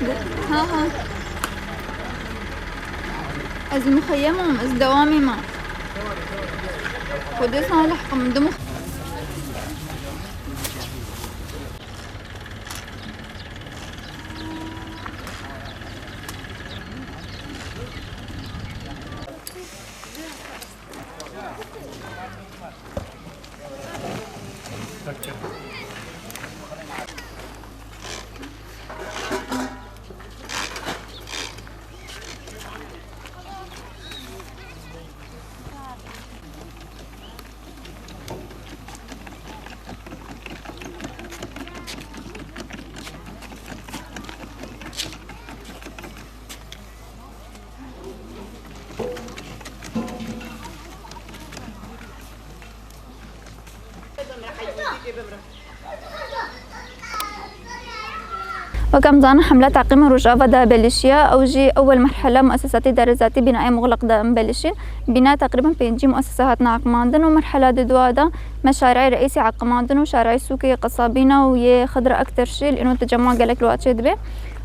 ها ها از المخيمة از دوامي ما خودي صالح من دمو وكم زان حملة تعقيم روجافا دا بلشيا أوجي أول مرحلة مؤسساتي دارزاتي بناء مغلق دا مبلشين بناء تقريبا بينجي مؤسسات عقماندن ومرحلة دوا دا مشاريع رئيسي عقماندن وشارع سوقي قصابينا ويا خضرة أكتر شيء لأنه تجمع قالك الوقت شدبه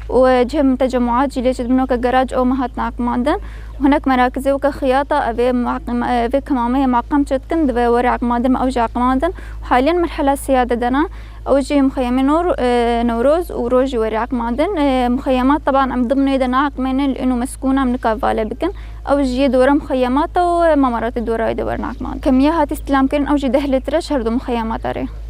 وجهم تجمعات جيليش بنو كجراج أو مهات عقماندن وهناك مراكز وكخياطة أبي كمامية معقم شتكن دبا ورا عقماندن ما أوجي عقماندن وحاليا مرحلة سيادة دنا أوجي مخيمين نوروز وروجي ورا عقماندن مخيمات طبعا أم ضمن دنا عقمين لأنه مسكونة من كافالة بكن أوجي دورة مخيمات وممرات الدورة يدورنا عقماندن كمية هات استلام كن أوجي دهلة رش هردو مخيمات عليه